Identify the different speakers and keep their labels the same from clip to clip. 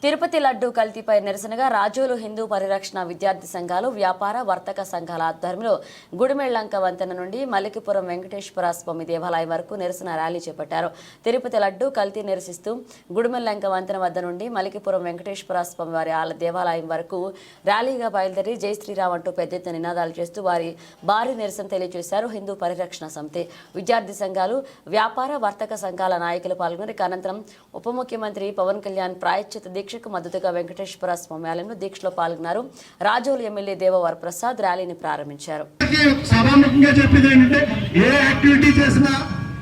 Speaker 1: తిరుపతి లడ్డు కల్తీపై నిరసనగా రాజోలు హిందూ పరిరక్షణ విద్యార్థి సంఘాలు వ్యాపార వర్తక సంఘాల ఆధ్వర్యంలో గుడిమెళ్లంక వంతెన నుండి మలికిపురం వెంకటేశ్వర స్వామి దేవాలయం వరకు నిరసన ర్యాలీ చేపట్టారు. తిరుపతి లడ్డు కల్తీ నిరసిస్తూ గుడిమెళ్లంక వంతెన వద్ద నుండి మలికిపురం వెంకటేశ్వర స్వామి వారి దేవాలయం వరకు ర్యాలీగా బయలుదేరి జై శ్రీరామ్ అంటూ పెద్ద ఎత్తున నినాదాలు చేస్తూ వారి భారీ నిరసన తెలియజేశారు. హిందూ పరిరక్షణ సమితి, విద్యార్థి సంఘాలు, వ్యాపార వర్తక సంఘాల నాయకులు పాల్గొని అనంతరం ఉప ముఖ్యమంత్రి పవన్ కళ్యాణ్ ప్రాయశ్చిత దీక్షకు మద్దతుగా వెంకటేశ్వర స్వామి ఆలయంలో దీక్షలో పాల్గొన్నారు. రాజోలు ఎమ్మెల్యే దేవవర ప్రసాద్ ర్యాలీని ప్రారంభించారు.
Speaker 2: సభాముఖంగా చెప్పేది ఏంటంటే, ఏ యాక్టివిటీ చేసినా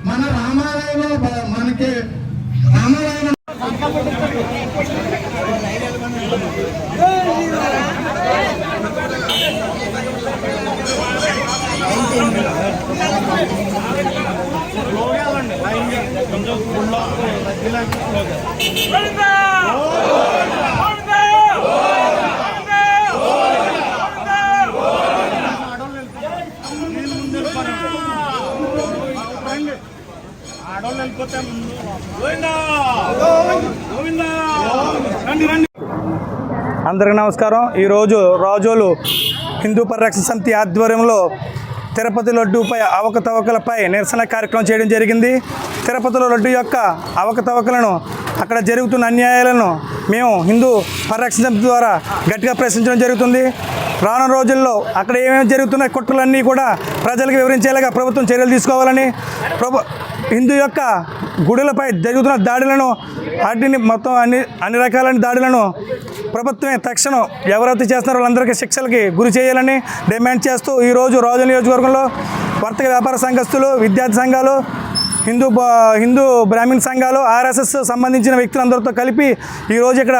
Speaker 2: మన రామాలయంలో మనకి రామాలయం
Speaker 3: అందరికీ నమస్కారం. ఈరోజు రాజోలు హిందూ పరిరక్షణ సమితి ఆధ్వర్యంలో తిరుపతి లడ్డూపై అవకతవకలపై నిరసన కార్యక్రమం చేయడం జరిగింది. తిరుపతిలో లడ్డు యొక్క అవకతవకలను, అక్కడ జరుగుతున్న అన్యాయాలను మేము హిందూ పరిరక్షణ సమితి ద్వారా గట్టిగా ప్రశ్నించడం జరుగుతుంది. రానున్న రోజుల్లో అక్కడ ఏమేమి జరుగుతున్న కుట్రలన్నీ కూడా ప్రజలకు వివరించేలాగా ప్రభుత్వం చర్యలు తీసుకోవాలని, హిందూ యొక్క గుడులపై జరుగుతున్న దాడులను, వాటిని మొత్తం అన్ని రకాలైన దాడులను ప్రభుత్వమే తక్షణం ఎవరైతే చేస్తున్నారో వాళ్ళందరికీ శిక్షలకి గురి చేయాలని డిమాండ్ చేస్తూ ఈరోజు రాజోలు నియోజకవర్గంలో వర్తక వ్యాపార సంఘస్థులు, విద్యార్థి సంఘాలు, హిందూ బ్రాహ్మణ సంఘాలు, ఆర్ఎస్ఎస్ సంబంధించిన వ్యక్తులందరితో కలిపి ఈరోజు ఇక్కడ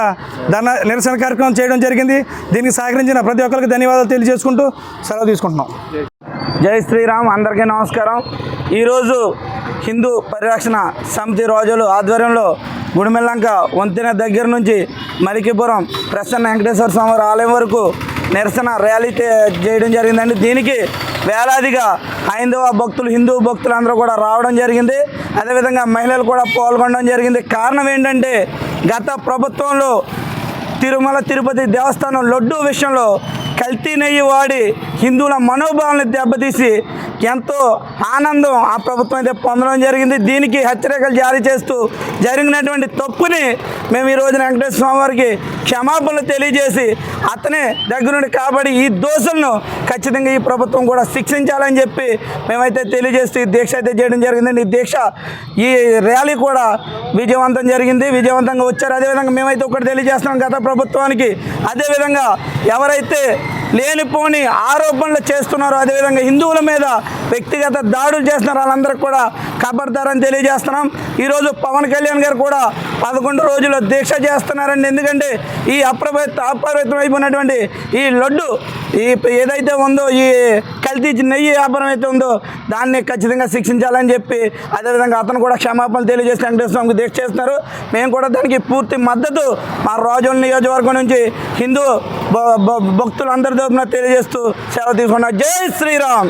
Speaker 3: నిరసన కార్యక్రమం చేయడం జరిగింది. దీనికి సహకరించిన ప్రతి ఒక్కరికి ధన్యవాదాలు తెలియజేసుకుంటూ సెలవు తీసుకుంటున్నాం.
Speaker 4: జై శ్రీరామ్. అందరికీ నమస్కారం. ఈరోజు హిందూ పరిరక్షణ సమితి రాజోలు ఆధ్వర్యంలో గుడిమెల్లంక వంతెన దగ్గర నుంచి మలికిపురం ప్రసన్న వెంకటేశ్వర స్వామి ఆలయం వరకు నిరసన ర్యాలీ చేయడం జరిగిందండి. దీనికి వేలాదిగా హైందవ భక్తులు, హిందూ భక్తులు అందరూ కూడా రావడం జరిగింది. అదేవిధంగా మహిళలు కూడా పాల్గొనడం జరిగింది. కారణం ఏంటంటే, గత ప్రభుత్వంలో తిరుమల తిరుపతి దేవస్థానం లడ్డూ విషయంలో కల్తీ నెయ్యి వాడి హిందువుల మనోభావాలను దెబ్బతీసి ఎంతో ఆనందం ఆ ప్రభుత్వం అయితే పొందడం జరిగింది. దీనికి హెచ్చరికలు జారీ చేస్తూ జరిగినటువంటి తప్పుని మేము ఈ రోజున వెంకటేశ్వర స్వామి వారికి క్షమాపణలు తెలియజేసి అతనే దగ్గరుండి కాపాడి ఈ దోషులను ఖచ్చితంగా ఈ ప్రభుత్వం కూడా శిక్షించాలని చెప్పి మేమైతే తెలియజేస్తూ ఈ దీక్ష అయితే చేయడం జరిగిందండి. ఈ ర్యాలీ కూడా విజయవంతం జరిగింది, విజయవంతంగా వచ్చారు. అదేవిధంగా మేమైతే ఒకటి తెలియజేస్తున్నాం గత ప్రభుత్వానికి, అదేవిధంగా ఎవరైతే లేనిపోని ఆరోపణలు చేస్తున్నారో, అదేవిధంగా హిందువుల మీద వ్యక్తిగత దాడులు చేస్తున్నారు, వాళ్ళందరికీ కూడా ఖబర్దారని తెలియజేస్తున్నాం. ఈరోజు పవన్ కళ్యాణ్ గారు కూడా 11 రోజులు దీక్ష చేస్తున్నారండి. ఎందుకంటే ఈ అప్రమత్తం అయిపోయినటువంటి ఈ లడ్డు ఏదైతే ఉందో, ఈ కల్తీ నెయ్యి వ్యాపారం అయితే ఉందో దాన్ని ఖచ్చితంగా శిక్షించాలని చెప్పి, అదేవిధంగా అతను కూడా క్షమాపణలు తెలియజేసి వెంకటేశ్వర స్వామికి దీక్ష చేస్తున్నారు. మేము కూడా దానికి పూర్తి మద్దతు మా రాజోలు నియోజకవర్గం నుంచి హిందూ భక్తులందరి తరఫున తెలియజేస్తూ సెలవు తీసుకున్నాం. జై శ్రీరామ్.